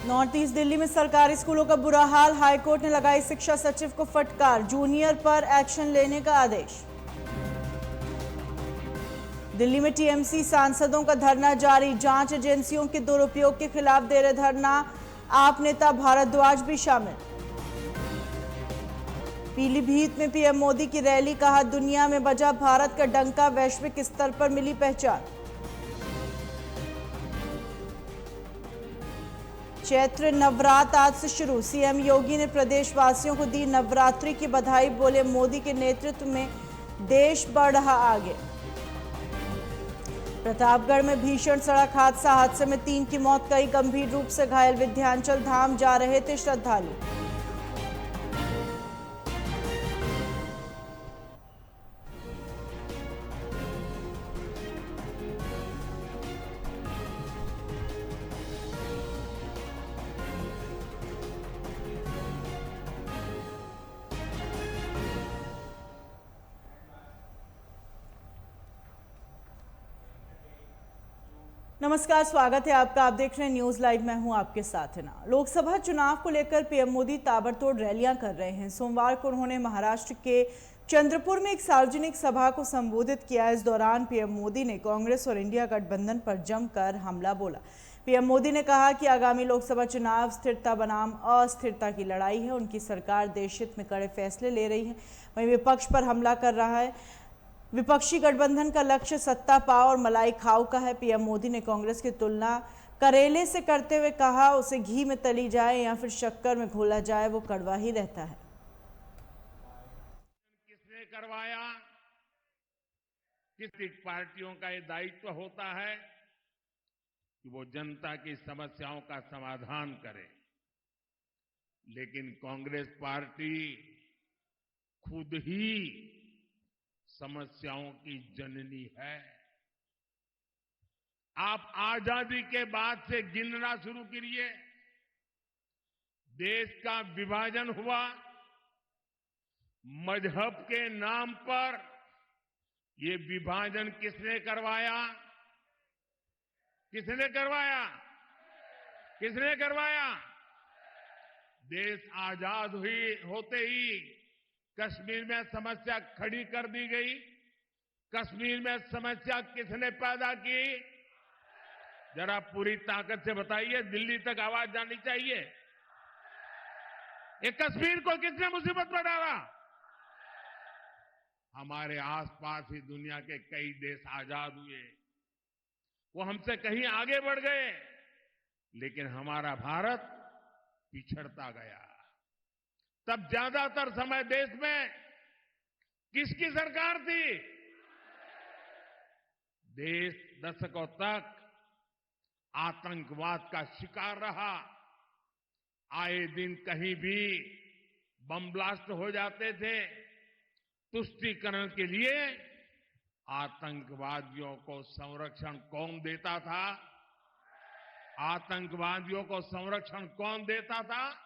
North east Delhi में सरकारी स्कूलों का बुरा हाल। हाईकोर्ट ने लगाई शिक्षा सचिव को फटकार, जूनियर पर एक्शन लेने का आदेश। दिल्ली में टीएमसी सांसदों का धरना जारी, जांच एजेंसियों के दुरुपयोग के खिलाफ दे रहे धरना। आप नेता भारद्वाज भी शामिल। पीलीभीत में पीएम मोदी की रैली, कहा दुनिया में बजा भारत का डंका, वैश्विक स्तर पर मिली पहचान। चैत्र नवरात्र आज से शुरू, सीएम योगी ने प्रदेशवासियों को दी नवरात्रि की बधाई, बोले मोदी के नेतृत्व में देश बढ़ रहा आगे। प्रतापगढ़ में भीषण सड़क हादसे में 3 की मौत, कई गंभीर रूप से घायल, विंध्याचल धाम जा रहे थे श्रद्धालु। नमस्कार, स्वागत है आपका। आप देख रहे हैं न्यूज लाइव, मैं हूं आपके साथ हिना। लोकसभा चुनाव को लेकर पीएम मोदी ताबड़तोड़ रैलियां कर रहे हैं। सोमवार को उन्होंने महाराष्ट्र के चंद्रपुर में एक सार्वजनिक सभा को संबोधित किया। इस दौरान पीएम मोदी ने कांग्रेस और इंडिया गठबंधन पर जमकर हमला बोला। पीएम मोदी ने कहा कि आगामी लोकसभा चुनाव स्थिरता बनाम अस्थिरता की लड़ाई है। उनकी सरकार देश हित में कड़े फैसले ले रही है, वहीं विपक्ष पर हमला कर रहा है। विपक्षी गठबंधन का लक्ष्य सत्ता पाओ और मलाई खाओ का है। पीएम मोदी ने कांग्रेस की तुलना करेले से करते हुए कहा, उसे घी में तली जाए या फिर शक्कर में घोला जाए, वो कड़वा ही रहता है। किसने करवाया? किस पार्टियों का ये दायित्व होता है कि वो जनता की समस्याओं का समाधान करे, लेकिन कांग्रेस पार्टी खुद ही समस्याओं की जननी है। आप आजादी के बाद से गिनना शुरू करिए। देश का विभाजन हुआ, मजहब के नाम पर ये विभाजन किसने करवाया? किसने करवाया? किसने करवाया? देश आजाद होते ही कश्मीर में समस्या खड़ी कर दी गई। कश्मीर में समस्या किसने पैदा की? जरा पूरी ताकत से बताइए, दिल्ली तक आवाज जानी चाहिए। ये कश्मीर को किसने मुसीबत में डाला? हमारे आसपास ही दुनिया के कई देश आजाद हुए, वो हमसे कहीं आगे बढ़ गए, लेकिन हमारा भारत पिछड़ता गया। तब ज्यादातर समय देश में किसकी सरकार थी? देश दशकों तक आतंकवाद का शिकार रहा। आए दिन कहीं भी बम ब्लास्ट हो जाते थे। तुष्टीकरण के लिए आतंकवादियों को संरक्षण कौन देता था? आतंकवादियों को संरक्षण कौन देता था?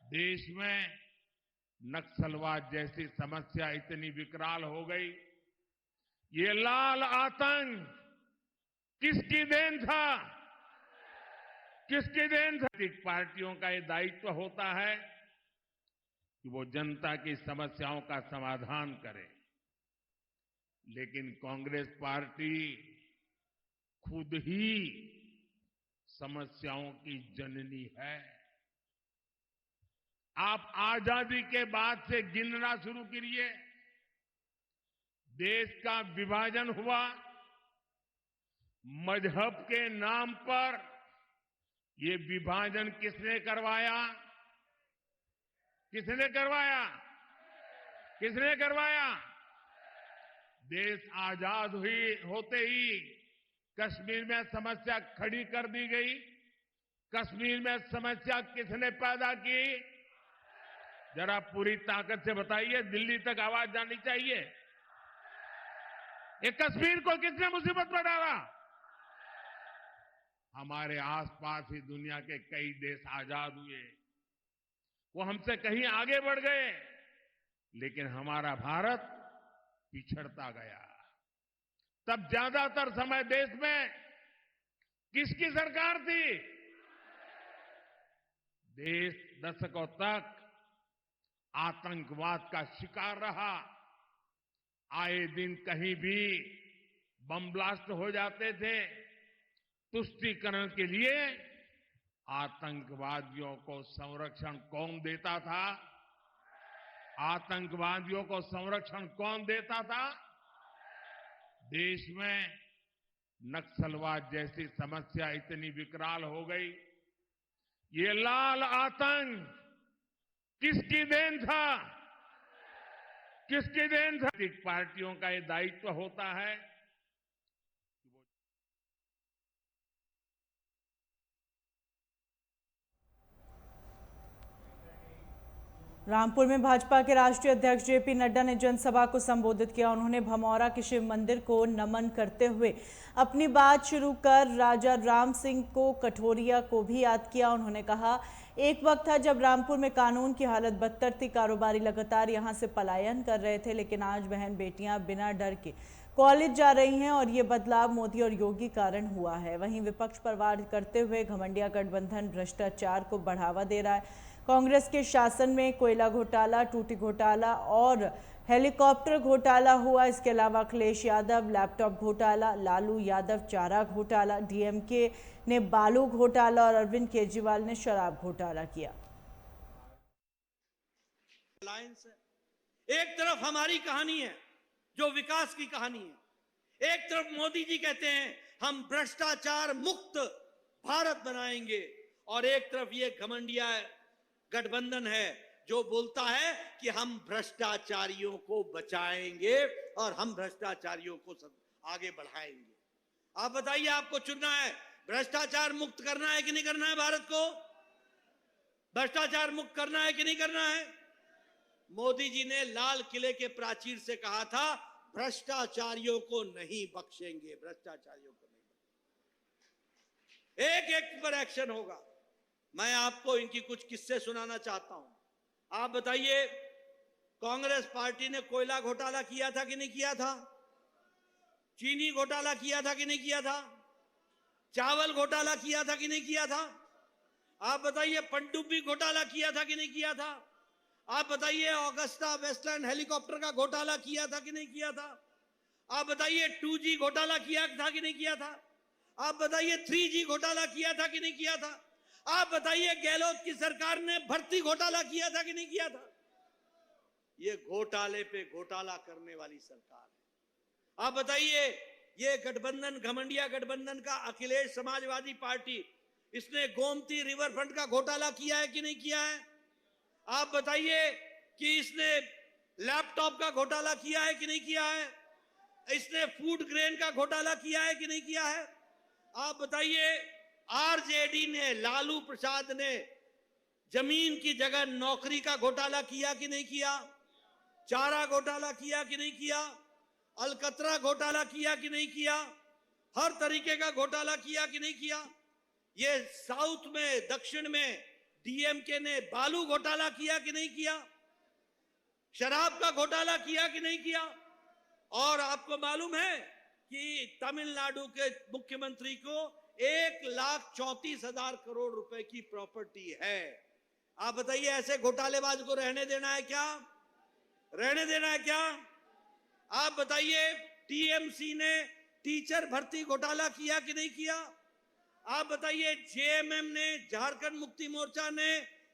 देश में नक्सलवाद जैसी समस्या इतनी विकराल हो गई। ये लाल आतंक किसकी देन था? किसकी देन था? पार्टियों का ये दायित्व होता है कि वो जनता की समस्याओं का समाधान करे, लेकिन कांग्रेस पार्टी खुद ही समस्याओं की जननी है। आप आजादी के बाद से गिनना शुरू करिए। देश का विभाजन हुआ, मजहब के नाम पर ये विभाजन किसने करवाया? किसने करवाया? किसने करवाया? देश आजाद होते ही कश्मीर में समस्या खड़ी कर दी गई। कश्मीर में समस्या किसने पैदा की? जरा पूरी ताकत से बताइए, दिल्ली तक आवाज जानी चाहिए। ये कश्मीर को किसने मुसीबत में डाला? हमारे आसपास ही दुनिया के कई देश आजाद हुए, वो हमसे कहीं आगे बढ़ गए, लेकिन हमारा भारत पिछड़ता गया। तब ज्यादातर समय देश में किसकी सरकार थी? देश दशकों तक आतंकवाद का शिकार रहा। आए दिन कहीं भी बम ब्लास्ट हो जाते थे। तुष्टीकरण के लिए आतंकवादियों को संरक्षण कौन देता था? आतंकवादियों को संरक्षण कौन देता था? देश में नक्सलवाद जैसी समस्या इतनी विकराल हो गई। ये लाल आतंक किसकी देन था? किसकी देन था? पार्टियों का ये दायित्व होता है। रामपुर में भाजपा के राष्ट्रीय अध्यक्ष जेपी नड्डा ने जनसभा को संबोधित किया। उन्होंने भमौरा के शिव मंदिर को नमन करते हुए अपनी बात शुरू कर राजा राम सिंह को कठोरिया को भी याद किया। उन्होंने कहा, एक वक्त था जब रामपुर में कानून की हालत बदतर थी, कारोबारी लगातार यहां से पलायन कर रहे थे, लेकिन आज बहन बेटियां बिना डर के कॉलेज जा रही हैं और ये बदलाव मोदी और योगी कारण हुआ है। वहीं विपक्ष पर वार करते हुए घमंडिया गठबंधन भ्रष्टाचार को बढ़ावा दे रहा है। कांग्रेस के शासन में कोयला घोटाला, टूटी घोटाला और हेलीकॉप्टर घोटाला हुआ। इसके अलावा अखिलेश यादव लैपटॉप घोटाला, लालू यादव चारा घोटाला, डीएमके ने बालू घोटाला और अरविंद केजरीवाल ने शराब घोटाला किया। एक तरफ हमारी कहानी है जो विकास की कहानी है, एक तरफ मोदी जी कहते हैं हम भ्रष्टाचार मुक्त भारत बनाएंगे, और एक तरफ ये घमंडिया गठबंधन है जो बोलता है कि हम भ्रष्टाचारियों को बचाएंगे और हम भ्रष्टाचारियों को आगे बढ़ाएंगे। आप बताइए, आपको चुनना है, भ्रष्टाचार मुक्त करना है कि नहीं करना है? भारत को भ्रष्टाचार मुक्त करना है कि नहीं करना है? मोदी जी ने लाल किले के प्राचीर से कहा था, भ्रष्टाचारियों को नहीं बख्शेंगे, भ्रष्टाचारियों को नहीं बख्शेंगे। एक एक पर एक्शन होगा। मैं आपको इनकी कुछ किस्से सुनाना चाहता हूं। आप बताइए, कांग्रेस पार्टी ने कोयला घोटाला किया था कि नहीं किया था? चीनी घोटाला किया था कि नहीं किया था? चावल घोटाला किया था कि नहीं किया था? आप बताइए, पनडुब्बी घोटाला किया था कि नहीं किया था? आप बताइए, ऑगस्टा वेस्टलैंड हेलीकॉप्टर का घोटाला किया था कि नहीं किया था? आप बताइए, 2G घोटाला किया था कि नहीं किया था? आप बताइए, 3G घोटाला किया था कि नहीं किया था? आप बताइए, गहलोत की सरकार ने भर्ती घोटाला किया था कि नहीं किया था? ये घोटाले पे घोटाला करने वाली सरकार है। आप बताइए, ये गठबंधन, घमंडिया गठबंधन का अखिलेश समाजवादी पार्टी, इसने गोमती रिवर फ्रंट का घोटाला किया है कि नहीं किया है? आप बताइए कि इसने लैपटॉप का घोटाला किया है कि नहीं किया है? इसने फूड ग्रेन का घोटाला किया है कि नहीं किया है? आप बताइए, आरजेडी ने, लालू प्रसाद ने जमीन की जगह नौकरी का घोटाला किया कि नहीं किया? चारा घोटाला किया कि नहीं किया? अलकतरा घोटाला किया कि नहीं किया? हर तरीके का घोटाला किया कि नहीं किया? ये साउथ में, दक्षिण में डीएमके ने बालू घोटाला किया कि नहीं किया? शराब का घोटाला किया कि नहीं किया? और आपको मालूम है कि तमिलनाडु के मुख्यमंत्री को 1,34,000 करोड़ रुपए की प्रॉपर्टी है। आप बताइए, ऐसे घोटालेबाज को रहने देना है क्या? रहने देना है क्या? आप बताइए, टीएमसी ने टीचर भर्ती घोटाला किया कि नहीं किया? आप बताइए, जेएमएम ने, झारखंड मुक्ति मोर्चा ने,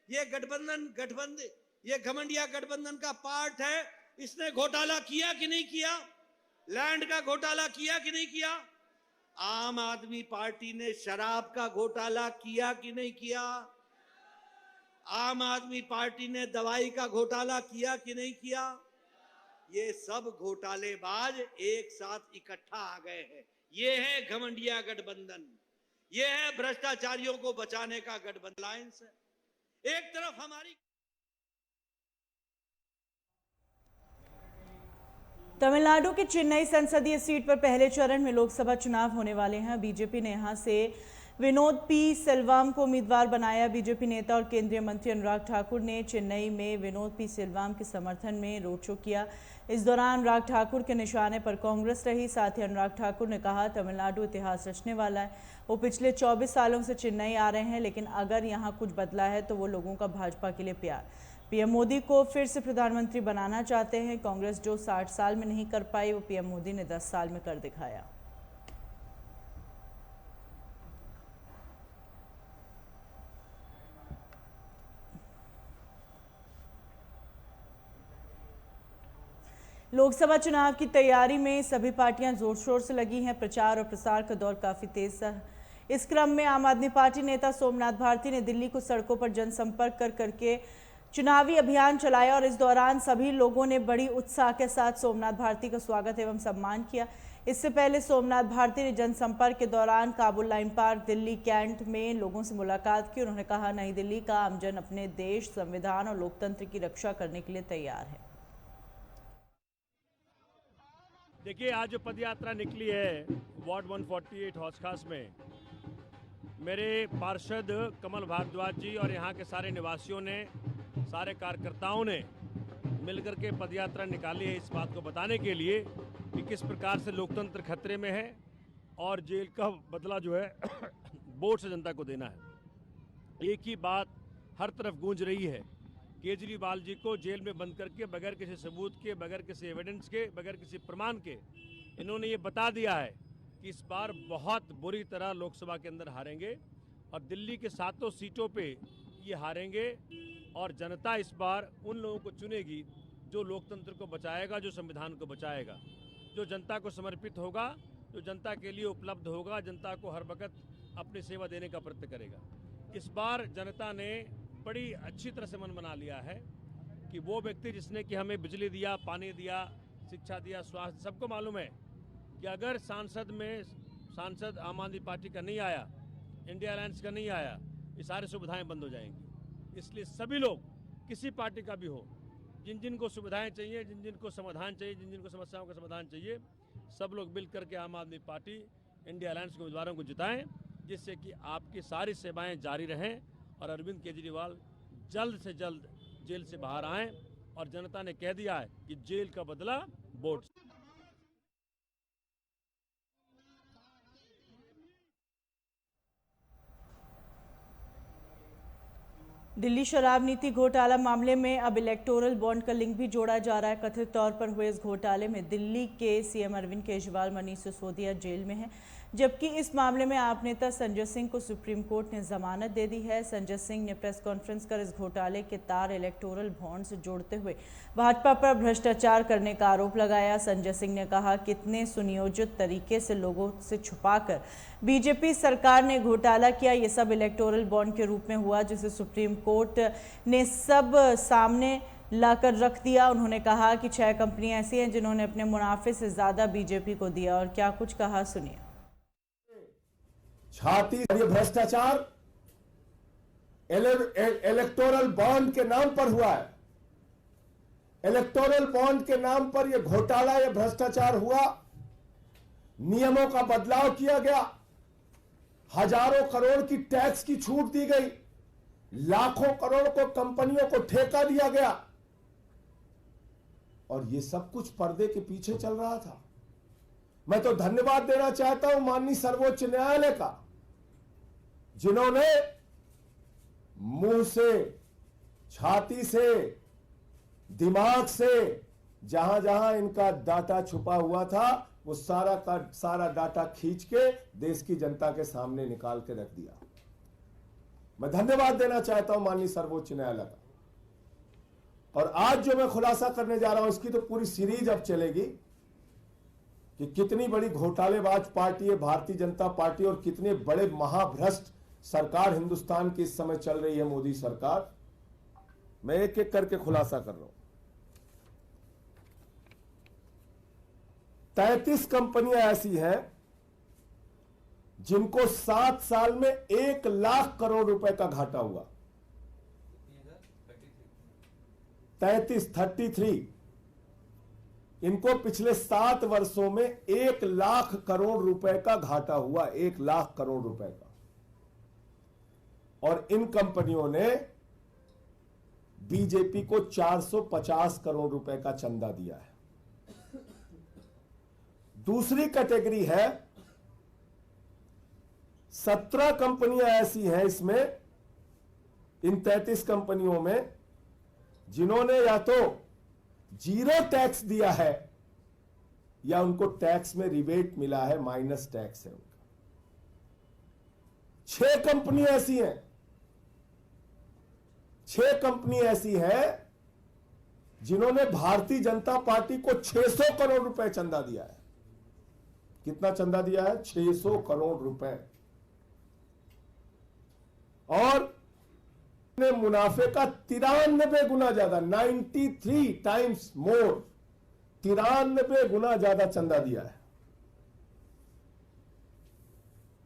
ये गठबंधन ये घमंडिया गठबंधन का पार्ट है, इसने घोटाला किया कि नहीं किया? लैंड का घोटाला किया कि नहीं किया? आम आदमी पार्टी ने शराब का घोटाला किया कि नहीं किया? आम आदमी पार्टी ने दवाई का घोटाला किया कि नहीं किया? ये सब घोटालेबाज एक साथ इकट्ठा आ गए हैं। ये है घमंडिया गठबंधन, ये है भ्रष्टाचारियों को बचाने का गठबंधन। अलायंस है। एक तरफ हमारी तमिलनाडु की चेन्नई संसदीय सीट पर पहले चरण में लोकसभा चुनाव होने वाले हैं। बीजेपी ने यहां से विनोद पी सेल्वम को उम्मीदवार बनाया। बीजेपी नेता और केंद्रीय मंत्री अनुराग ठाकुर ने चेन्नई में विनोद पी सेल्वम के समर्थन में रोड शो किया। इस दौरान अनुराग ठाकुर के निशाने पर कांग्रेस रही। साथ ही अनुराग ठाकुर ने कहा, तमिलनाडु इतिहास रचने वाला है। वो पिछले 24 सालों से चेन्नई आ रहे हैं, लेकिन अगर यहाँ कुछ बदला है तो वो लोगों का भाजपा के लिए प्यार। पीएम मोदी को फिर से प्रधानमंत्री बनाना चाहते हैं। कांग्रेस जो 60 साल में नहीं कर पाई, वो पीएम मोदी ने 10 साल में कर दिखाया। लोकसभा चुनाव की तैयारी में सभी पार्टियां जोर शोर से लगी हैं। प्रचार और प्रसार का दौर काफी तेज है। इस क्रम में आम आदमी पार्टी नेता सोमनाथ भारती ने दिल्ली को सड़कों पर जनसंपर्क करके चुनावी अभियान चलाया और इस दौरान सभी लोगों ने बड़ी उत्साह के साथ सोमनाथ भारती का स्वागत एवं सम्मान किया। इससे पहले सोमनाथ भारती ने जनसंपर्क के दौरान Kabul line park, Delhi cantt में लोगों से मुलाकात की। उन्होंने कहा, नई दिल्ली का आमजन अपने देश, संविधान और लोकतंत्र की रक्षा करने के लिए तैयार है। देखिए, आज जो पदयात्रा निकली है वार्ड 148 हौज खास में, मेरे पार्षद कमल भारद्वाज जी और यहाँ के सारे निवासियों ने, सारे कार्यकर्ताओं ने मिलकर के पदयात्रा निकाली है इस बात को बताने के लिए कि किस प्रकार से लोकतंत्र खतरे में है और जेल का बदला जो है वोट से जनता को देना है। एक ही बात हर तरफ गूंज रही है, केजरीवाल जी को जेल में बंद करके बगैर किसी सबूत के, बगैर किसी एविडेंस के, बगैर किसी प्रमाण के इन्होंने ये बता दिया है कि इस बार बहुत बुरी तरह लोकसभा के अंदर हारेंगे और दिल्ली के 7 सीटों पे ये हारेंगे और जनता इस बार उन लोगों को चुनेगी जो लोकतंत्र को बचाएगा, जो संविधान को बचाएगा, जो जनता को समर्पित होगा, जो जनता के लिए उपलब्ध होगा, जनता को हर वक्त अपनी सेवा देने का प्रयत्न करेगा। इस बार जनता ने बड़ी अच्छी तरह से मन बना लिया है कि वो व्यक्ति जिसने कि हमें बिजली दिया, पानी दिया, शिक्षा दिया, स्वास्थ्य, सबको मालूम है कि अगर सांसद आम आदमी पार्टी का नहीं आया, इंडिया अलायंस का नहीं आया, ये सारी सुविधाएं बंद हो जाएंगी। इसलिए सभी लोग, किसी पार्टी का भी हो, जिन जिन को सुविधाएं चाहिए, जिन जिन को समाधान चाहिए, जिन जिन को समस्याओं का समाधान चाहिए, सब लोग मिल करके आम आदमी पार्टी, इंडिया अलायंस के उम्मीदवारों को जिताएं, जिससे कि आपकी सारी सेवाएं जारी रहें और अरविंद केजरीवाल जल्द से जल्द जेल से बाहर आएं। और जनता ने कह दिया है कि जेल का बदला वोट। दिल्ली शराब नीति घोटाला मामले में अब इलेक्टोरल बॉन्ड का लिंक भी जोड़ा जा रहा है। कथित तौर पर हुए इस घोटाले में दिल्ली के सीएम अरविंद केजरीवाल, मनीष सिसोदिया जेल में हैं, जबकि इस मामले में आप नेता संजय सिंह को सुप्रीम कोर्ट ने जमानत दे दी है। संजय सिंह ने प्रेस कॉन्फ्रेंस कर इस घोटाले के तार इलेक्टोरल बॉन्ड से जोड़ते हुए भाजपा पर भ्रष्टाचार करने का आरोप लगाया। संजय सिंह ने कहा, कितने सुनियोजित तरीके से लोगों से छुपाकर बीजेपी सरकार ने घोटाला किया। ये सब इलेक्टोरल बॉन्ड के रूप में हुआ, जिसे सुप्रीम कोर्ट ने सब सामने लाकर रख दिया। उन्होंने कहा कि 6 कंपनियां ऐसी हैं जिन्होंने अपने मुनाफे से ज्यादा बीजेपी को दिया। और क्या कुछ कहा, सुनिए। छाती ये भ्रष्टाचार इलेक्टोरल बॉन्ड के नाम पर हुआ है। इलेक्टोरल बॉन्ड के नाम पर यह घोटाला, यह भ्रष्टाचार हुआ। नियमों का बदलाव किया गया, हजारों करोड़ की टैक्स की छूट दी गई, लाखों करोड़ को कंपनियों को ठेका दिया गया और यह सब कुछ पर्दे के पीछे चल रहा था। मैं तो धन्यवाद देना चाहता हूं माननीय सर्वोच्च न्यायालय का, जिन्होंने मुंह से, छाती से, दिमाग से जहां जहां इनका डाटा छुपा हुआ था वो सारा का सारा डाटा खींच के देश की जनता के सामने निकाल के रख दिया। मैं धन्यवाद देना चाहता हूं माननीय सर्वोच्च न्यायालय का। और आज जो मैं खुलासा करने जा रहा हूं, इसकी तो पूरी सीरीज अब चलेगी कि कितनी बड़ी घोटालेबाज पार्टी है भारतीय जनता पार्टी और कितने बड़े महाभ्रष्ट सरकार हिंदुस्तान की इस समय चल रही है मोदी सरकार। मैं एक एक करके खुलासा कर रहा हूं। 33 कंपनियां ऐसी हैं जिनको 7 साल में 1 लाख करोड़ रुपए का घाटा हुआ। 33 इनको पिछले 7 वर्षों में 1 लाख करोड़ रुपए का घाटा हुआ। 1 लाख करोड़ रुपए का। और इन कंपनियों ने बीजेपी को 450 करोड़ रुपए का चंदा दिया है। दूसरी कैटेगरी है 17 कंपनियां ऐसी हैं इसमें, इन 33 कंपनियों में, जिन्होंने या तो जीरो टैक्स दिया है या उनको टैक्स में रिबेट मिला है, माइनस टैक्स है उनका। 6 कंपनी ऐसी हैं, 6 कंपनी ऐसी हैं जिन्होंने भारतीय जनता पार्टी को 600 करोड़ रुपए चंदा दिया है। कितना चंदा दिया है? 600 करोड़ रुपए। और मुनाफे का 93 गुना ज्यादा, 93 टाइम्स मोर, 93 गुना ज्यादा चंदा दिया है।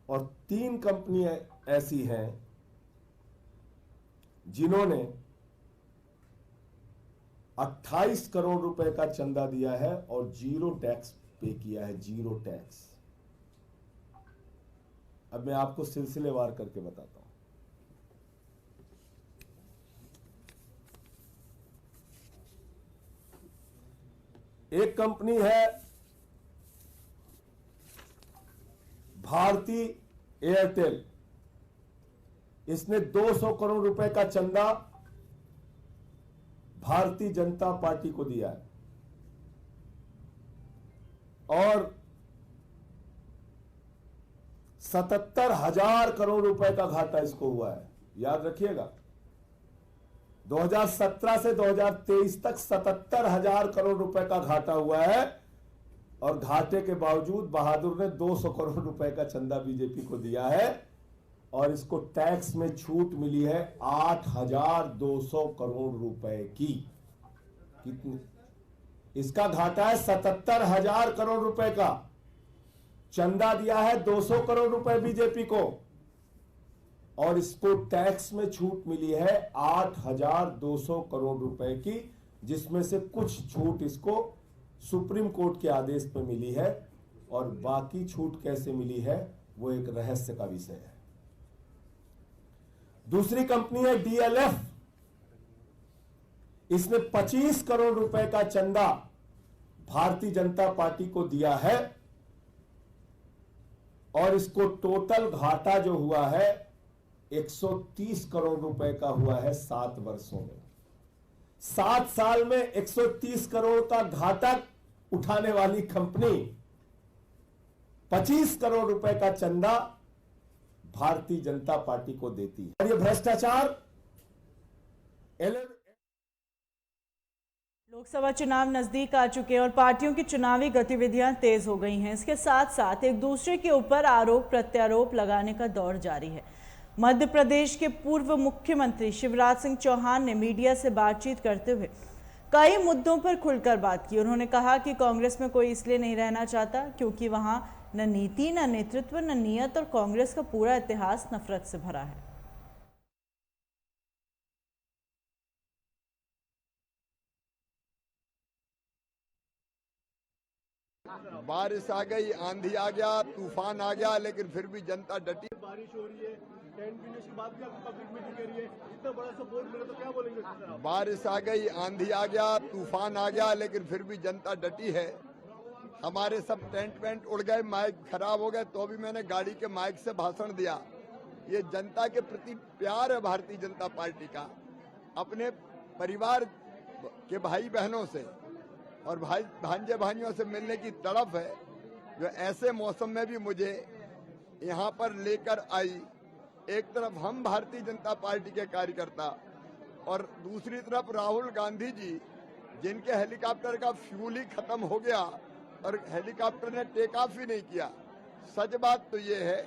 और 3 कंपनियां ऐसी हैं जिन्होंने 28 करोड़ रुपए का चंदा दिया है और जीरो टैक्स पे किया है, जीरो टैक्स। अब मैं आपको सिलसिलेवार करके बताता हूं। एक कंपनी है भारती एयरटेल, इसने 200 करोड़ रुपए का चंदा भारतीय जनता पार्टी को दिया है और 77,000 करोड़ रुपए का घाटा इसको हुआ है। याद रखिएगा, 2017 से 2023 तक 77,000 करोड़ रुपए का घाटा हुआ है और घाटे के बावजूद बहादुर ने 200 करोड़ रुपए का चंदा बीजेपी को दिया है और इसको टैक्स में छूट मिली है 8,200 करोड़ रुपए की। कितनी? इसका घाटा है 77,000 करोड़ रुपए का, चंदा दिया है 200 करोड़ रुपए बीजेपी को और इसको टैक्स में छूट मिली है 8,200 करोड़ रुपए की, जिसमें से कुछ छूट इसको सुप्रीम कोर्ट के आदेश पर मिली है और बाकी छूट कैसे मिली है वो एक रहस्य का विषय है। दूसरी कंपनी है डीएलएफ, इसने 25 करोड़ रुपए का चंदा भारतीय जनता पार्टी को दिया है और इसको टोटल घाटा जो हुआ है 130 करोड़ रुपए का हुआ है 7 वर्षों में। 7 साल में 130 करोड़ का घाटा उठाने वाली कंपनी 25 करोड़ रुपए का चंदा भारतीय जनता पार्टी को देती है। और ये भ्रष्टाचार लोकसभा चुनाव नजदीक आ चुके हैं और पार्टियों की चुनावी गतिविधियां तेज हो गई हैं। इसके साथ साथ एक दूसरे के ऊपर आरोप प्रत्यारोप लगाने का दौर जारी है। मध्य प्रदेश के पूर्व मुख्यमंत्री शिवराज सिंह चौहान ने मीडिया से बातचीत करते हुए कई मुद्दों पर खुलकर बात की। उन्होंने कहा कि कांग्रेस में कोई इसलिए नहीं रहना चाहता क्योंकि वहां न नीति, न नेतृत्व, न नियत और कांग्रेस का पूरा इतिहास नफरत से भरा है। बारिश आ गई, आंधी आ गया, तूफान आ गया, लेकिन फिर भी जनता डटी। बारिश हो रही है, 10 मिनट के बाद भी आपको पब्लिक मीटिंग कर रही है, इतना बड़ा सपोर्ट मिला तो क्या बोलेंगे सर आप? बारिश आ गई, आंधी आ गया, तूफान आ गया, लेकिन फिर भी जनता डटी है। हमारे सब टेंट वेंट उड़ गए, माइक खराब हो गए, तो भी मैंने गाड़ी के माइक से भाषण दिया। ये जनता के प्रति प्यार है भारतीय जनता पार्टी का, अपने परिवार के भाई बहनों से और भाई भांजे भाइयों से मिलने की तड़प है, जो ऐसे मौसम में भी मुझे यहाँ पर लेकर आई। एक तरफ हम भारतीय जनता पार्टी के कार्यकर्ता और दूसरी तरफ राहुल गांधी जी, जिनके हेलीकॉप्टर का फ्यूल ही खत्म हो गया और हेलीकॉप्टर ने टेक ऑफ ही नहीं किया। सच बात तो ये है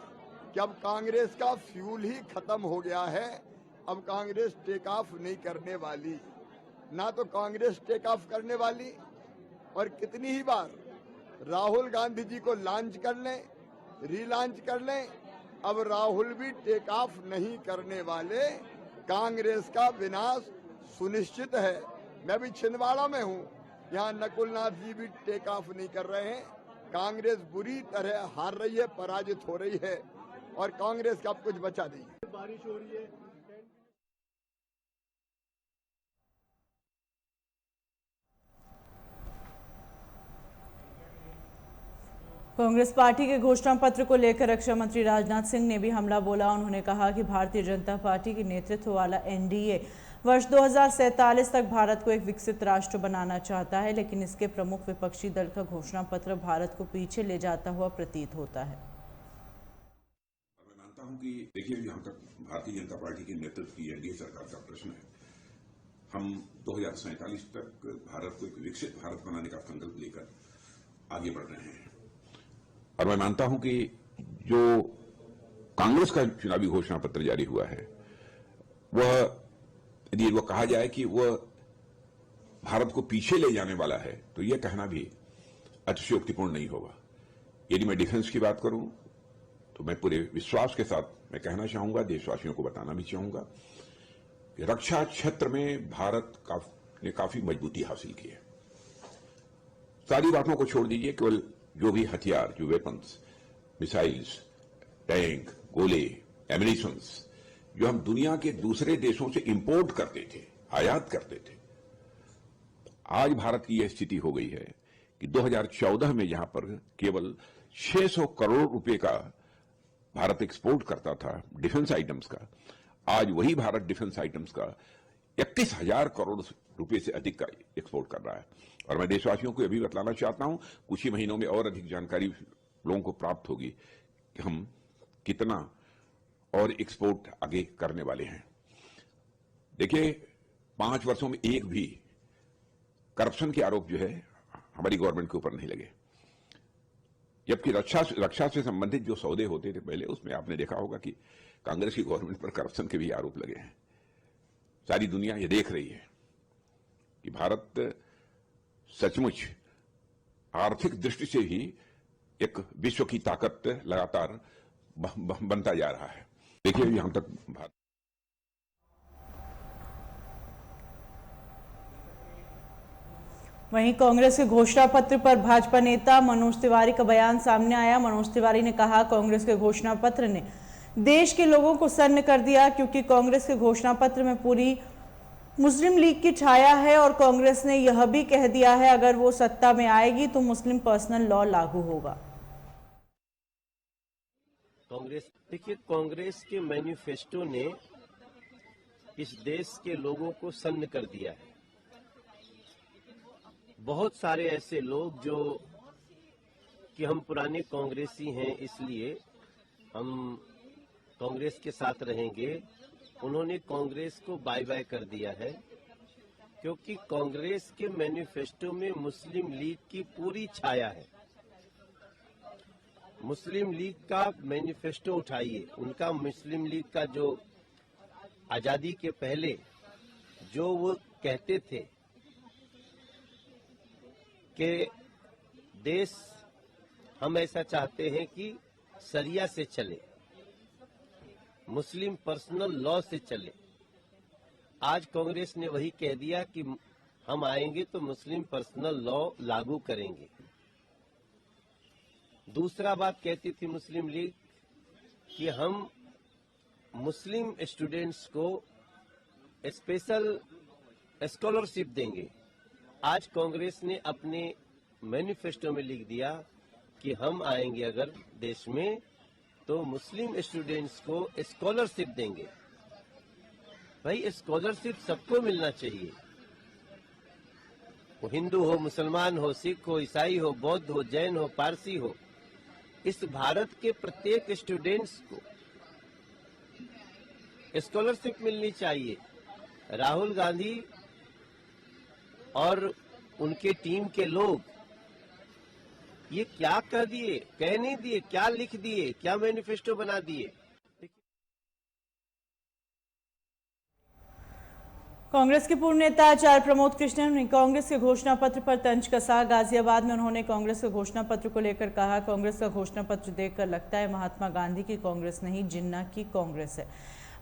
कि अब कांग्रेस का फ्यूल ही खत्म हो गया है, अब कांग्रेस टेक ऑफ नहीं करने वाली। ना तो कांग्रेस टेक ऑफ करने वाली और कितनी ही बार राहुल गांधी जी को लॉन्च कर लें, रीलॉन्च कर लें, अब राहुल भी टेक ऑफ नहीं करने वाले। कांग्रेस का विनाश सुनिश्चित है। मैं भी छिंदवाड़ा में हूं, यहाँ नकुलनाथ जी भी टेक ऑफ नहीं कर रहे हैं। कांग्रेस बुरी तरह हार रही है, पराजित हो रही है और कांग्रेस का अब कुछ बचा नहीं। बारिश हो रही है। कांग्रेस पार्टी के घोषणा पत्र को लेकर रक्षा मंत्री राजनाथ सिंह ने भी हमला बोला। उन्होंने कहा कि भारतीय जनता पार्टी के नेतृत्व वाला एनडीए वर्ष 2047 तक भारत को एक विकसित राष्ट्र बनाना चाहता है, लेकिन इसके प्रमुख विपक्षी दल का घोषणा पत्र भारत को पीछे ले जाता हुआ प्रतीत होता है। मैं मानता हूं कि देखिए, जहां तक भारतीय जनता पार्टी के नेतृत्व की एनडीए सरकार का प्रश्न है, हम 2047 तक भारत को एक विकसित भारत बनाने का संकल्प लेकर आगे बढ़ रहे हैं। और मैं मानता हूं कि जो कांग्रेस का चुनावी घोषणा पत्र जारी हुआ है, वह यदि वह कहा जाए कि वह भारत को पीछे ले जाने वाला है, तो यह कहना भी अतिशयोक्तिपूर्ण नहीं होगा। यदि मैं डिफेंस की बात करूं, तो मैं पूरे विश्वास के साथ मैं कहना चाहूंगा, देशवासियों को बताना भी चाहूंगा कि रक्षा क्षेत्र में भारत ने काफी मजबूती हासिल की है। सारी बातों को छोड़ दीजिए, केवल जो भी हथियार, जो वेपन्स, मिसाइल्स, टैंक, गोले, एमिनिशंस जो हम दुनिया के दूसरे देशों से इंपोर्ट करते थे, आयात करते थे, आज भारत की यह स्थिति हो गई है कि 2014 में जहां पर केवल 600 करोड़ रुपए का भारत एक्सपोर्ट करता था डिफेंस आइटम्स का, आज वही भारत डिफेंस आइटम्स का 31,000 करोड़ रुपए से अधिक का एक्सपोर्ट कर रहा है। और मैं देशवासियों को यह भी बतलाना चाहता हूं, कुछ ही महीनों में और अधिक जानकारी लोगों को प्राप्त होगी कि हम कितना और एक्सपोर्ट आगे करने वाले हैं। देखिए, 5 वर्षों में एक भी करप्शन के आरोप जो है हमारी गवर्नमेंट के ऊपर नहीं लगे, जबकि रक्षा से संबंधित जो सौदे होते थे पहले, उसमें आपने देखा होगा कि कांग्रेस की गवर्नमेंट पर करप्शन के भी आरोप लगे हैं। सारी दुनिया ये देख रही है कि भारत सचमुच आर्थिक दृष्टि से ही एक विश्व की ताकत लगातार बनता जा रहा है। देखिए, यहां तक भारत वहीं कांग्रेस के घोषणा पत्र पर भाजपा नेता मनोज तिवारी का बयान सामने आया। मनोज तिवारी ने कहा, कांग्रेस के घोषणा पत्र ने देश के लोगों को सन्न कर दिया, क्योंकि कांग्रेस के घोषणा पत्र में पूरी मुस्लिम लीग की छाया है और कांग्रेस ने यह भी कह दिया है अगर वो सत्ता में आएगी तो मुस्लिम पर्सनल लॉ लागू होगा। देखिए, कांग्रेस के मैनिफेस्टो ने इस देश के लोगों को सन्न कर दिया है। बहुत सारे ऐसे लोग जो कि हम पुराने कांग्रेसी हैं, इसलिए हम कांग्रेस के साथ रहेंगे, उन्होंने कांग्रेस को बाय बाय कर दिया है, क्योंकि कांग्रेस के मैनिफेस्टो में मुस्लिम लीग की पूरी छाया है। मुस्लिम लीग का मैनिफेस्टो उठाइए, उनका मुस्लिम लीग का जो आजादी के पहले जो वो कहते थे कि देश हम ऐसा चाहते हैं कि शरिया से चले, मुस्लिम पर्सनल लॉ से चले। आज कांग्रेस ने वही कह दिया कि हम आएंगे तो मुस्लिम पर्सनल लॉ लागू करेंगे। दूसरा बात कहती थी मुस्लिम लीग कि हम मुस्लिम स्टूडेंट्स को स्पेशल स्कॉलरशिप देंगे। आज कांग्रेस ने अपने मैनिफेस्टो में लिख दिया कि हम आएंगे अगर देश में तो मुस्लिम स्टूडेंट्स को स्कॉलरशिप देंगे। भाई, स्कॉलरशिप सबको मिलना चाहिए, वो हिंदू हो, मुसलमान हो, सिख हो, ईसाई हो, बौद्ध हो, जैन हो, पारसी हो। इस भारत के प्रत्येक स्टूडेंट्स को स्कॉलरशिप मिलनी चाहिए। राहुल गांधी और उनके टीम के लोग ये क्या कह दिए, कह नहीं दिए, क्या लिख दिए, क्या मैनिफेस्टो बना दिए। कांग्रेस के पूर्व नेता आचार्य प्रमोद कृष्णन ने कांग्रेस के घोषणा पत्र पर तंज कसा। गाजियाबाद में उन्होंने कांग्रेस के घोषणा पत्र को लेकर कहा, कांग्रेस का घोषणा पत्र देखकर लगता है महात्मा गांधी की कांग्रेस नहीं, जिन्ना की कांग्रेस है।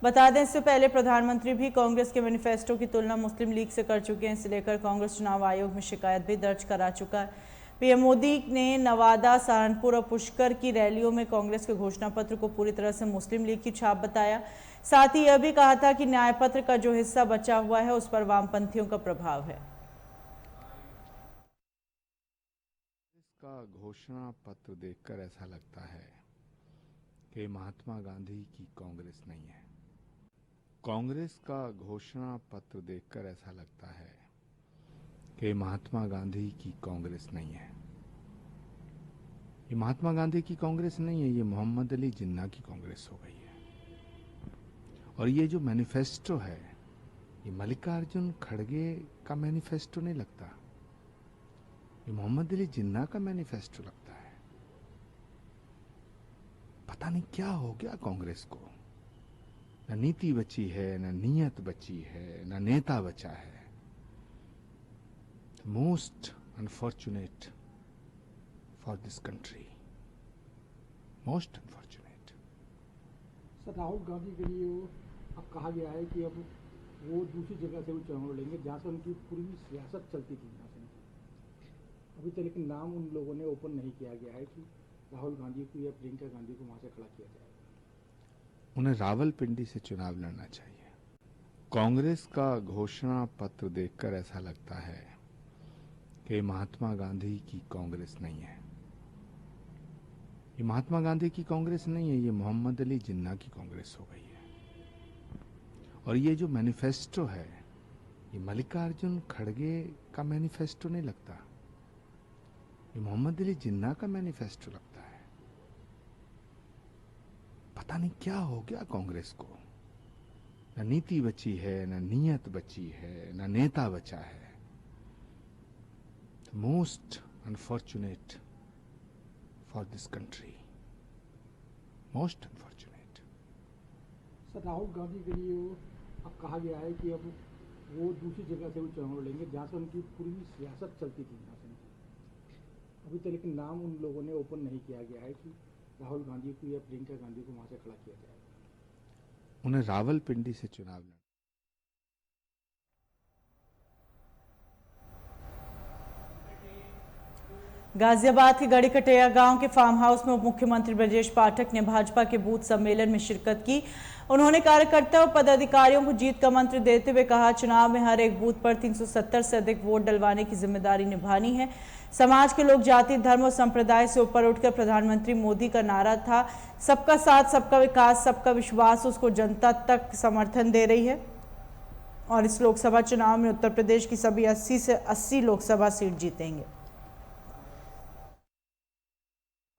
बता दें, इससे पहले प्रधानमंत्री भी कांग्रेस के मैनिफेस्टो की तुलना मुस्लिम लीग से कर चुके हैं। इसे लेकर कांग्रेस चुनाव आयोग में शिकायत भी दर्ज करा चुका है। पीएम मोदी ने नवादा, सहारनपुर और पुष्कर की रैलियों में कांग्रेस के घोषणा पत्र को पूरी तरह से मुस्लिम लीग की छाप बताया। साथ ही यह भी कहा था कि न्याय पत्र का जो हिस्सा बचा हुआ है उस पर वामपंथियों का प्रभाव है। का घोषणा पत्र देखकर ऐसा लगता है कि महात्मा गांधी की कांग्रेस नहीं है। कांग्रेस का घोषणा पत्र देखकर ऐसा लगता है कि महात्मा गांधी की कांग्रेस नहीं है। ये महात्मा गांधी की कांग्रेस नहीं है, ये मोहम्मद अली जिन्ना की कांग्रेस हो गई है। और ये जो मैनिफेस्टो है, ये मल्लिकार्जुन खड़गे का मैनिफेस्टो नहीं लगता, ये मोहम्मद अली जिन्ना का मैनिफेस्टो लगता है। पता नहीं क्या हो गया कांग्रेस को, न नीति बची है, न नीयत बची है, न नेता बचा है। Most unfortunate for this country, most unfortunate. Sir, Rahul Gandhi के लिए अब कहा गया है कि अब वो दूसरी जगह से वो चुनाव लड़ेंगे जहाँ से उनकी पूरी सियासत चलती थी। अभी तक लेकिन नाम उन लोगों ने ओपन नहीं किया गया है कि राहुल गांधी को या प्रियंका गांधी को वहां से खड़ा किया जाएगा। उन्हें रावलपिंडी से चुनाव लड़ना चाहिए। कांग्रेस का घोषणा पत्र देखकर ऐसा लगता है कि महात्मा गांधी की कांग्रेस नहीं है। ये महात्मा गांधी की कांग्रेस नहीं है, ये मोहम्मद अली जिन्ना की कांग्रेस हो गई है। और ये जो मैनिफेस्टो है, ये मल्लिकार्जुन खड़गे का मैनिफेस्टो नहीं लगता, ये मोहम्मद अली जिन्ना का मैनिफेस्टो लगता है। पता नहीं क्या हो गया कांग्रेस को, न नीति बची है, न नीयत बची है, न नेता बचा है। Most unfortunate for this country, most unfortunate. Sir, Rahul Gandhi के लिए अब कहा गया है कि अब वो दूसरी जगह से वो चुनाव लड़ेंगे जहाँ से उनकी पूरी सियासत चलती थी। अभी तक लेकिन नाम उन लोगों ने ओपन नहीं किया गया है कि राहुल गांधी को या प्रियंका गांधी को वहां से खड़ा किया जाएगा। उन्हें रावलपिंडी से चुनाव लड़ना। गाजियाबाद के गड़ीकटेया गांव के फार्म हाउस में उप मुख्यमंत्री ब्रजेश पाठक ने भाजपा के बूथ सम्मेलन में शिरकत की। उन्होंने कार्यकर्ता और पदाधिकारियों को जीत का मंत्र देते हुए कहा, चुनाव में हर एक बूथ पर 370 से अधिक वोट डलवाने की जिम्मेदारी निभानी है। समाज के लोग जाति, धर्म और संप्रदाय से ऊपर उठकर प्रधानमंत्री मोदी का नारा था सबका साथ, सबका विकास, सबका विश्वास, उसको जनता तक समर्थन दे रही है। और इस लोकसभा चुनाव में उत्तर प्रदेश की सभी 80 से 80 लोकसभा सीट जीतेंगे।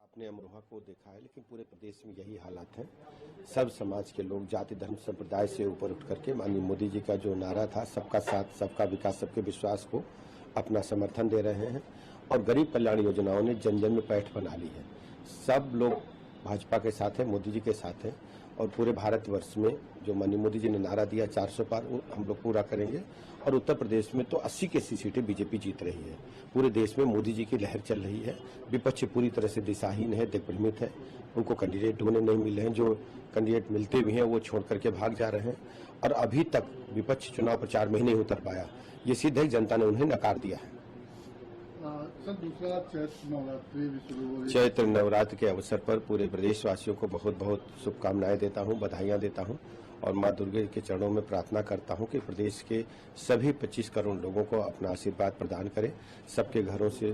आपने अमरोहा को देखा है, लेकिन पूरे प्रदेश में यही हालात है। सब समाज के लोग जाति, धर्म, संप्रदाय से ऊपर उठ करके माननीय मोदी जी का जो नारा था सबका साथ, सबका विकास, सबके विश्वास को अपना समर्थन दे रहे हैं। और गरीब कल्याण योजनाओं ने जन जन में पैठ बना ली है। सब लोग भाजपा के साथ हैं, मोदी जी के साथ हैं। और पूरे भारतवर्ष में जो माननीय मोदी जी ने नारा दिया 400 पार, वो हम लोग पूरा करेंगे। और उत्तर प्रदेश में तो 80 की 80 सीटें बीजेपी जीत रही है। पूरे देश में मोदी जी की लहर चल रही है। विपक्ष पूरी तरह से दिशाहीन है, दिग्भ्रमित है। उनको कैंडिडेट ढूंढने नहीं मिल रहे हैं, जो कैंडिडेट मिलते भी हैं वो छोड़ करके भाग जा रहे हैं। और अभी तक विपक्ष चुनाव प्रचार में ही नहीं उतर पाया। ये सिद्ध है, जनता ने उन्हें नकार दिया है। सर, दूसरा चैत्र नवरात्र के अवसर पर पूरे प्रदेशवासियों को बहुत बहुत शुभकामनाएं देता हूं, बधाइयां देता हूं। और मां दुर्गा के चरणों में प्रार्थना करता हूं कि प्रदेश के सभी 25 करोड़ लोगों को अपना आशीर्वाद प्रदान करें। सबके घरों से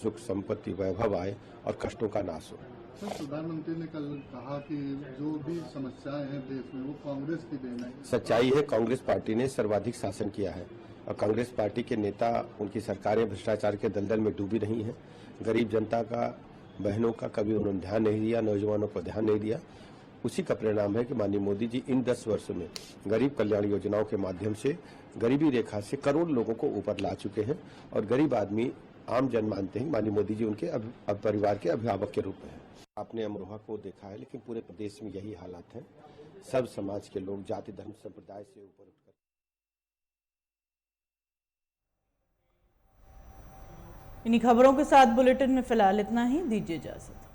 सुख, संपत्ति, वैभव आए और कष्टों का नाश हो। सर, प्रधानमंत्री ने कल कहा कि जो भी समस्याएं हैं देश में वो कांग्रेस की देन है। सच्चाई है, कांग्रेस पार्टी ने सर्वाधिक शासन किया है। और कांग्रेस पार्टी के नेता, उनकी सरकारें भ्रष्टाचार के दलदल में डूबी रही हैं। गरीब जनता का, बहनों का कभी उन्होंने ध्यान नहीं दिया, नौजवानों को ध्यान नहीं दिया। उसी का परिणाम है कि माननीय मोदी जी इन 10 वर्षों में गरीब कल्याण योजनाओं के माध्यम से गरीबी रेखा से करोड़ लोगों को ऊपर ला चुके हैं। और गरीब आदमी, आम जन मानते हैं माननीय मोदी जी उनके परिवार के अभिभावक के रूप में है। आपने अमरोहा को देखा है, लेकिन पूरे प्रदेश में यही हालात है। सब समाज के लोग जाति, धर्म, संप्रदाय से ऊपर उठकर। इन्हीं खबरों के साथ बुलेटिन में फिलहाल इतना ही। दीजिए इजाजत।